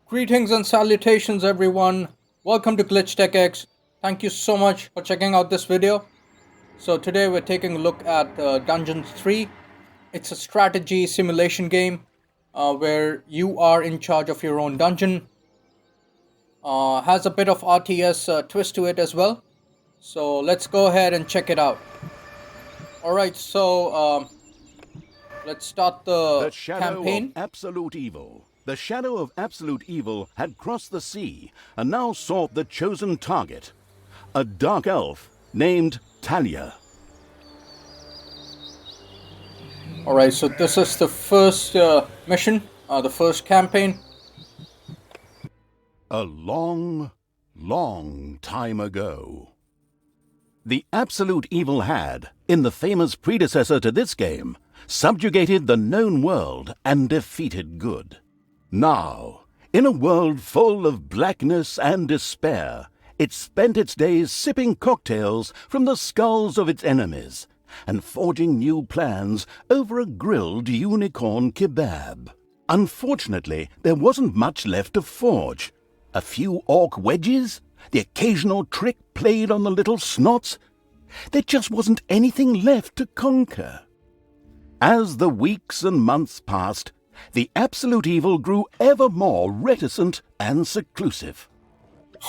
Greetings and salutations everyone. Welcome to GlitchTechX. Thank you so much for checking out this video. So today we're taking a look at Dungeon 3. It's a strategy simulation game where you are in charge of your own dungeon. Has a bit of RTS twist to it as well. So let's go ahead and check it out. Alright, so let's start the campaign. Of absolute evil. The shadow of absolute evil had crossed the sea and now sought the chosen target, a dark elf named Thalya. Alright, so this is the first mission, the first campaign. A long, long time ago. The absolute evil had, in the famous predecessor to this game, subjugated the known world and defeated good. Now, in a world full of blackness and despair, it spent its days sipping cocktails from the skulls of its enemies and forging new plans over a grilled unicorn kebab. Unfortunately, there wasn't much left to forge. A few orc wedges, the occasional trick played on the little snots. There just wasn't anything left to conquer. As the weeks and months passed, the absolute evil grew ever more reticent and seclusive.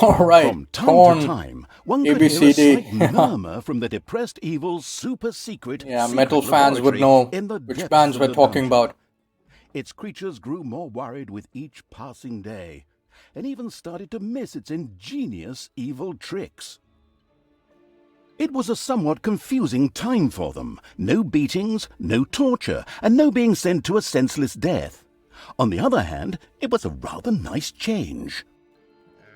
Alright, From time to time, one could hear a slight murmur from the depressed evil's super-secret metal fans would know which bands we're talking about. Its creatures grew more worried with each passing day, and even started to miss its ingenious evil tricks. It was a somewhat confusing time for them. No beatings, no torture, and no being sent to a senseless death. On the other hand, it was a rather nice change.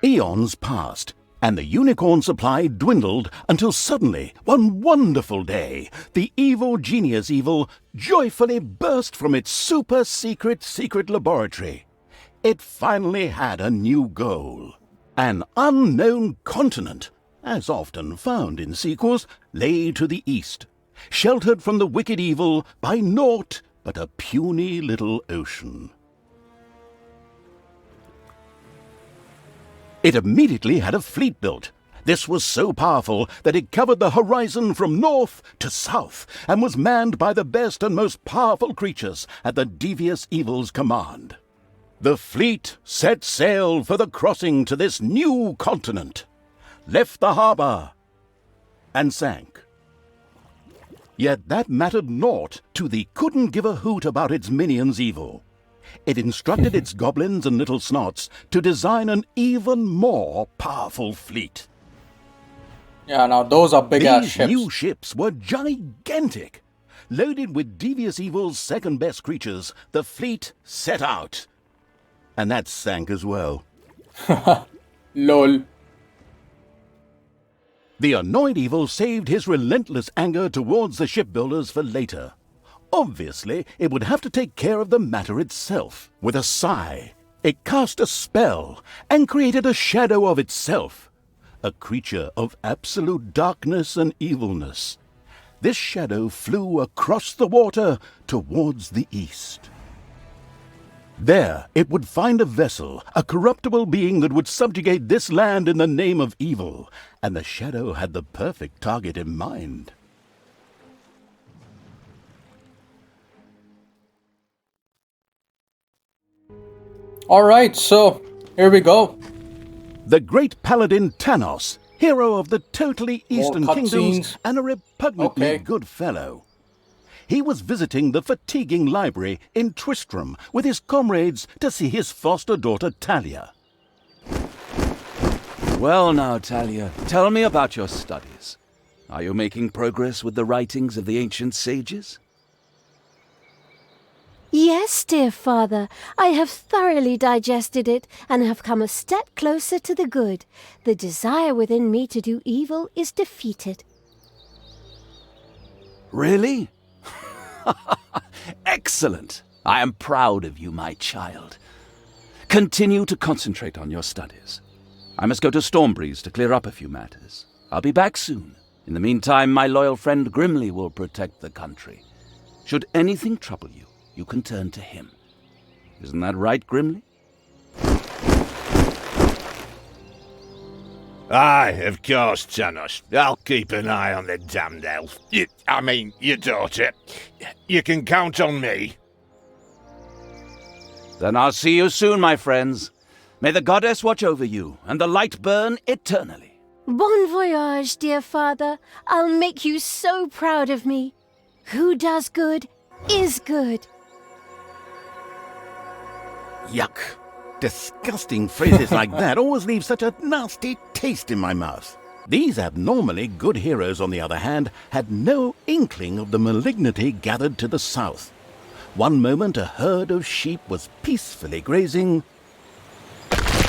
Eons passed, and the unicorn supply dwindled until suddenly, one wonderful day, the evil genius evil joyfully burst from its secret laboratory. It finally had a new goal. An unknown continent, as often found in sequels, lay to the east, sheltered from the wicked evil by naught but a puny little ocean. It immediately had a fleet built. This was so powerful that it covered the horizon from north to south and was manned by the best and most powerful creatures at the devious evil's command. The fleet set sail for the crossing to this new continent, left the harbor, and sank. Yet that mattered naught to the couldn't-give-a-hoot about its minions' evil. It instructed its goblins and little snots to design an even more powerful fleet. Yeah, now those are big-ass ships. These new ships were gigantic. Loaded with devious evil's second-best creatures, the fleet set out. And that sank as well. Lol. The annoyed evil saved his relentless anger towards the shipbuilders for later. Obviously, it would have to take care of the matter itself. With a sigh, it cast a spell and created a shadow of itself, a creature of absolute darkness and evilness. This shadow flew across the water towards the east. There it would find a vessel, a corruptible being that would subjugate this land in the name of evil, and the shadow had the perfect target in mind. Alright, so here we go. The great paladin Thanos, hero of the totally Eastern Kingdoms and a repugnantly good fellow. He was visiting the fatiguing library in Tristram with his comrades to see his foster daughter Thalya. Well now, Thalya, tell me about your studies. Are you making progress with the writings of the ancient sages? Yes, dear father, I have thoroughly digested it and have come a step closer to the good. The desire within me to do evil is defeated. Really? Excellent! I am proud of you, my child. Continue to concentrate on your studies. I must go to Stormbreeze to clear up a few matters. I'll be back soon. In the meantime, my loyal friend Grimly will protect the country. Should anything trouble you, you can turn to him. Isn't that right, Grimly? Aye, of course, Tanos. I'll keep an eye on the damned elf. Your daughter. You can count on me. Then I'll see you soon, my friends. May the goddess watch over you, and the light burn eternally. Bon voyage, dear father. I'll make you so proud of me. Who does good is good. Yuck. Disgusting phrases like that always leave such a nasty taste in my mouth. These abnormally good heroes, on the other hand, had no inkling of the malignity gathered to the south. One moment a herd of sheep was peacefully grazing,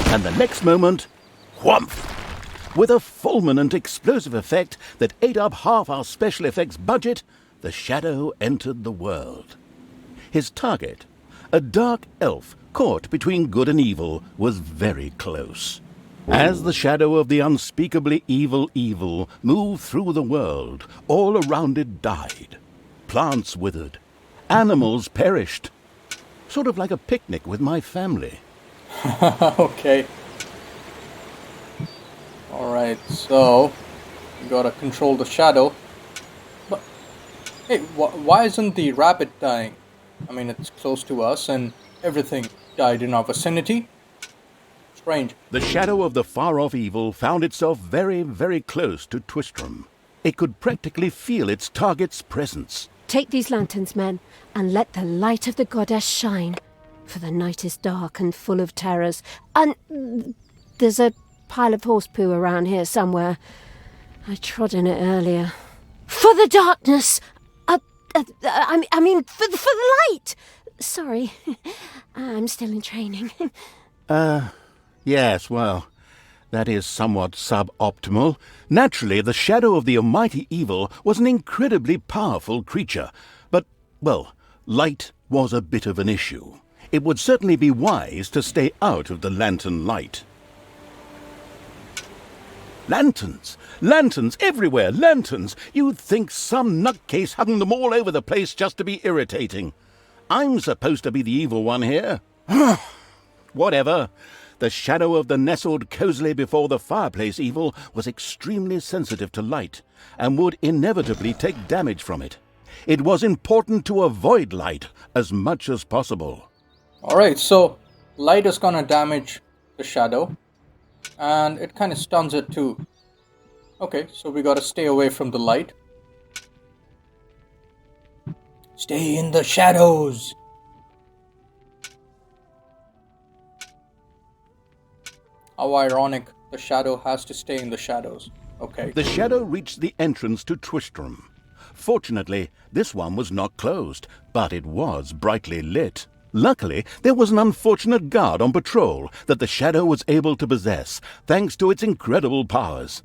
and the next moment, whumph! With a fulminant explosive effect that ate up half our special effects budget, the shadow entered the world. His target, a dark elf caught between good and evil, was very close. As the shadow of the unspeakably evil moved through the world, all around it died. Plants withered. Animals perished. Sort of like a picnic with my family. Okay. Alright, so we gotta control the shadow. But hey, why isn't the rabbit dying? I mean, it's close to us and everything died in our vicinity. Strange. The shadow of the far-off evil found itself very, very close to Twistram. It could practically feel its target's presence. Take these lanterns, men, and let the light of the goddess shine. For the night is dark and full of terrors. And there's a pile of horse poo around here somewhere. I trod in it earlier. For the darkness! I mean, for the light! Sorry, I'm still in training. Yes, well, that is somewhat suboptimal. Naturally, the shadow of the almighty evil was an incredibly powerful creature. But, well, light was a bit of an issue. It would certainly be wise to stay out of the lantern light. Lanterns! Lanterns everywhere! Lanterns! You'd think some nutcase hung them all over the place just to be irritating. I'm supposed to be the evil one here. Whatever. The shadow of the nestled cosily before the fireplace evil was extremely sensitive to light, and would inevitably take damage from it. It was important to avoid light as much as possible. Alright, so light is gonna damage the shadow, and it kind of stuns it too. Okay, so we gotta stay away from the light. Stay in the shadows! How ironic, the shadow has to stay in the shadows. Okay. The shadow reached the entrance to Twistram. Fortunately, this one was not closed, but it was brightly lit. Luckily, there was an unfortunate guard on patrol that the shadow was able to possess, thanks to its incredible powers.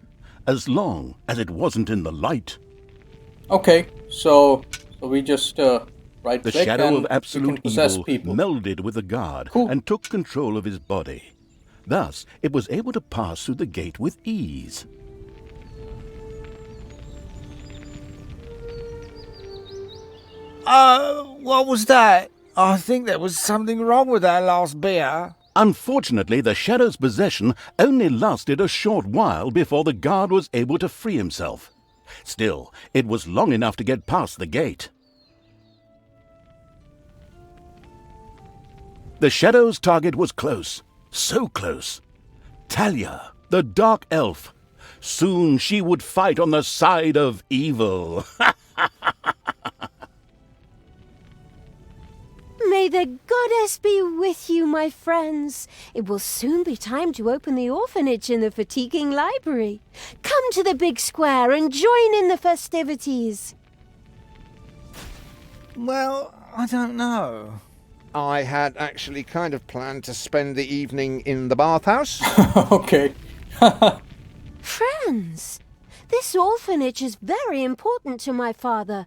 As long as it wasn't in the light. Okay, so we just right-click The shadow and of absolute we can possess evil people. melded with the guard Cool. and took control of his body. Thus, it was able to pass through the gate with ease. What was that? I think there was something wrong with that last beer. Unfortunately, the shadow's possession only lasted a short while before the guard was able to free himself. Still, it was long enough to get past the gate. The shadow's target was close. So close. Thalya, the dark elf. Soon she would fight on the side of evil. May the goddess be with you, my friends. It will soon be time to open the orphanage in the fatiguing library. Come to the big square and join in the festivities. Well, I don't know. I had actually kind of planned to spend the evening in the bathhouse. Okay. Friends, this orphanage is very important to my father.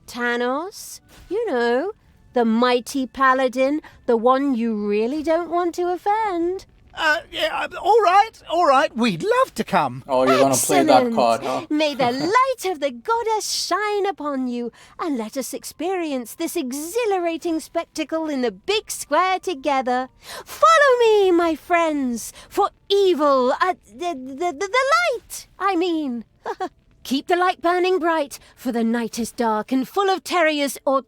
Tanos, you know, the mighty paladin, the one you really don't want to offend. Yeah, all right. We'd love to come. Oh, you're gonna play that card, huh? May the light of the goddess shine upon you, and let us experience this exhilarating spectacle in the big square together. Follow me, my friends, for evil, the light, I mean. Keep the light burning bright, for the night is dark and full of terrors or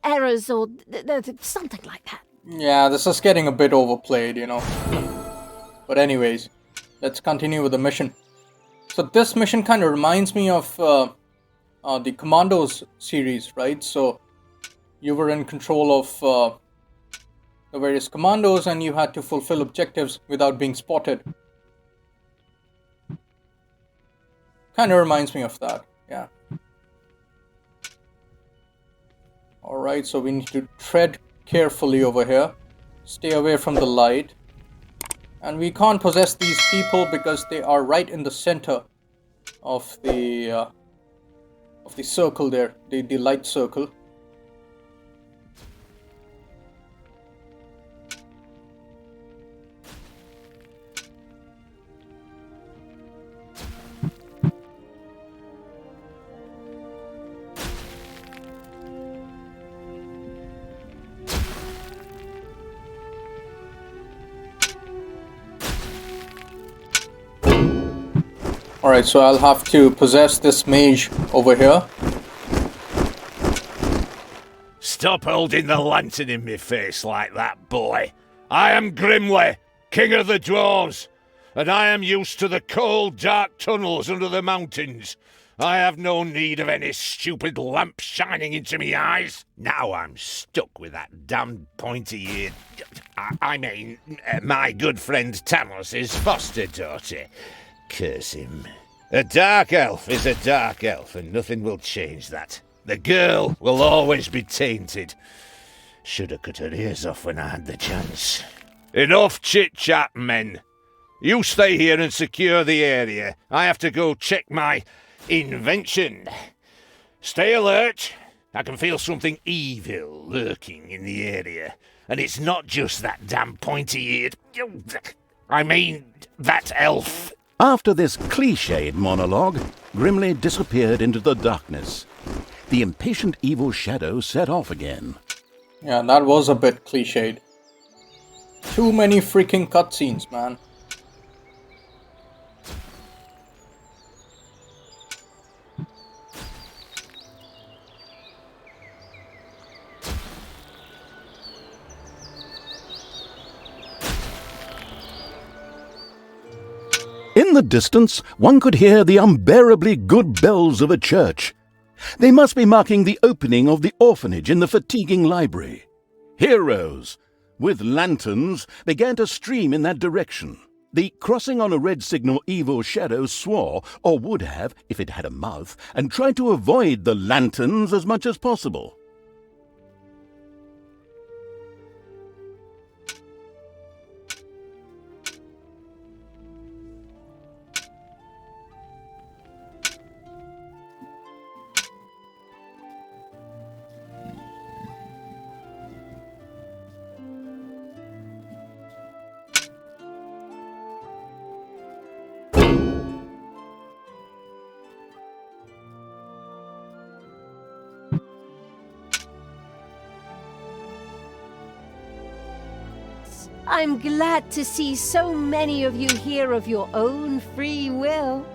errors or something like that. Yeah, this is getting a bit overplayed, you know. But anyways, let's continue with the mission. So this mission kind of reminds me of the Commandos series, right? So you were in control of the various commandos and you had to fulfill objectives without being spotted. Kind of reminds me of that, yeah. Alright, so we need to tread carefully over here. Stay away from the light. And we can't possess these people because they are right in the center of the circle there, the light circle. Alright, so I'll have to possess this mage over here. Stop holding the lantern in me face like that, boy. I am Grimly, king of the dwarves, and I am used to the cold, dark tunnels under the mountains. I have no need of any stupid lamp shining into me eyes. Now I'm stuck with that damned pointy-eared... I mean, my good friend Tanos' foster daughter. Curse him. A dark elf is a dark elf, and nothing will change that. The girl will always be tainted. Should have cut her ears off when I had the chance. Enough chit-chat, men. You stay here and secure the area. I have to go check my invention. Stay alert. I can feel something evil lurking in the area. And it's not just that damn pointy-eared... I mean, that elf. After this cliched monologue, Grimly disappeared into the darkness. The impatient evil shadow set off again. Yeah, that was a bit cliched. Too many freaking cutscenes, man. In the distance, one could hear the unbearably good bells of a church. They must be marking the opening of the orphanage in the fatiguing library. Heroes, with lanterns, began to stream in that direction. The crossing on a red signal evil shadow swore, or would have, if it had a mouth, and tried to avoid the lanterns as much as possible. I'm glad to see so many of you here of your own free will.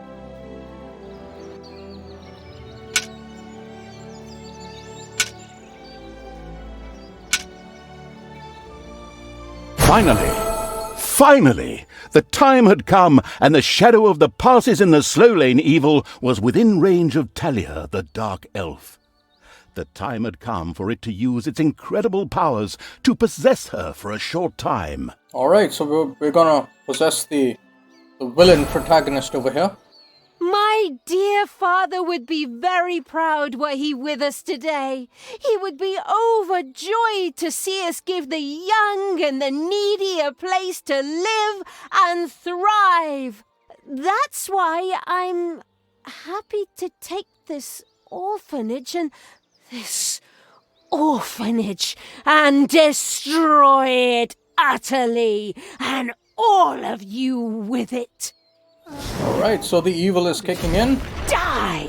Finally, the time had come, and the shadow of the passes in the slow lane evil was within range of Thalya, the dark elf. The time had come for it to use its incredible powers to possess her for a short time. Alright, so we're gonna possess the villain protagonist over here. My dear father would be very proud were he with us today. He would be overjoyed to see us give the young and the needy a place to live and thrive. That's why I'm happy to take this orphanage and destroy it utterly and all of you with it. Alright, so the evil is kicking in. Die!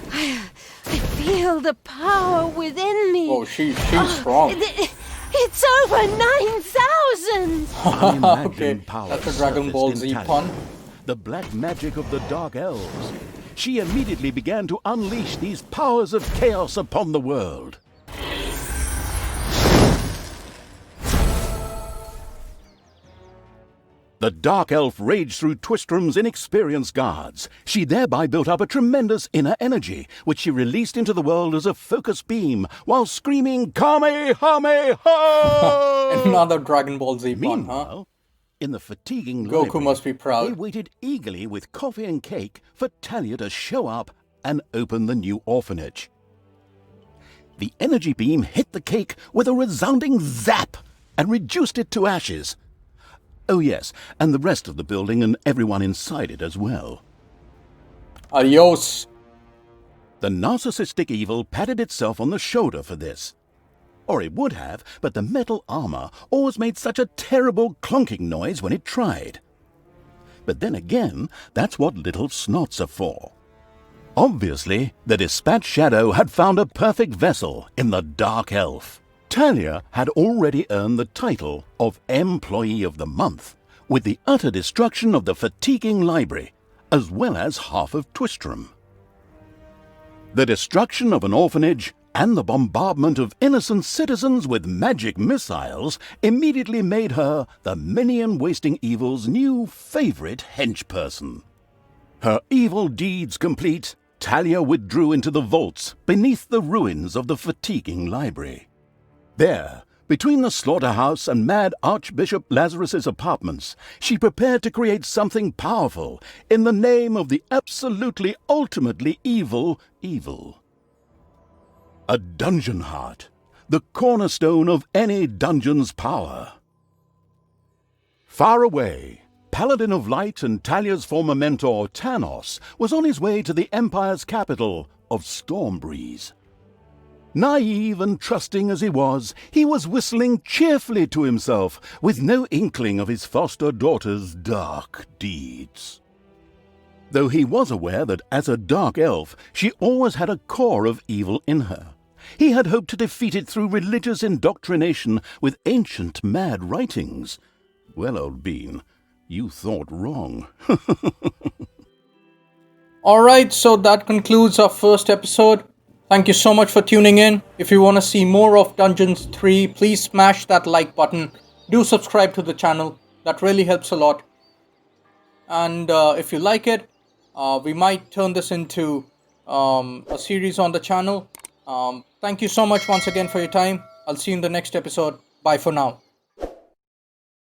I feel the power within me. Oh, she's strong. It's over 9,000! Okay, that's a Dragon Ball Z pun. The black magic of the Dark Elves. She immediately began to unleash these powers of chaos upon the world. The Dark Elf raged through Twistrom's inexperienced guards. She thereby built up a tremendous inner energy, which she released into the world as a focus beam, while screaming, Kamehameha! Another Dragon Ball Z pun, Meanwhile, in the fatiguing Goku library, must be proud. they waited eagerly with coffee and cake for Thalya to show up and open the new orphanage. The energy beam hit the cake with a resounding zap and reduced it to ashes. Oh yes, and the rest of the building and everyone inside it as well. Adios. The narcissistic evil patted itself on the shoulder for this. Or it would have, but the metal armor always made such a terrible clonking noise when it tried. But then again, that's what little snots are for. Obviously, the Dispatch Shadow had found a perfect vessel in the Dark Elf. Thalya had already earned the title of Employee of the Month, with the utter destruction of the fatiguing library, as well as half of Twistrom. The destruction of an orphanage and the bombardment of innocent citizens with magic missiles immediately made her the minion-wasting evil's new favorite henchperson. Her evil deeds complete, Thalya withdrew into the vaults beneath the ruins of the fatiguing library. There, between the slaughterhouse and Mad Archbishop Lazarus's apartments, she prepared to create something powerful in the name of the absolutely ultimately evil. A dungeon heart, the cornerstone of any dungeon's power. Far away, Paladin of Light and Thalya's former mentor, Tanos, was on his way to the Empire's capital of Stormbreeze. Naive and trusting as he was whistling cheerfully to himself, with no inkling of his foster daughter's dark deeds. Though he was aware that as a dark elf, she always had a core of evil in her. He had hoped to defeat it through religious indoctrination with ancient mad writings. Well, old bean, you thought wrong. Alright, so that concludes our first episode. Thank you so much for tuning in. If you want to see more of Dungeons 3, please smash that like button. Do subscribe to the channel. That really helps a lot. And if you like it, we might turn this into a series on the channel. Thank you so much once again for your time. I'll see you in the next episode. Bye for now.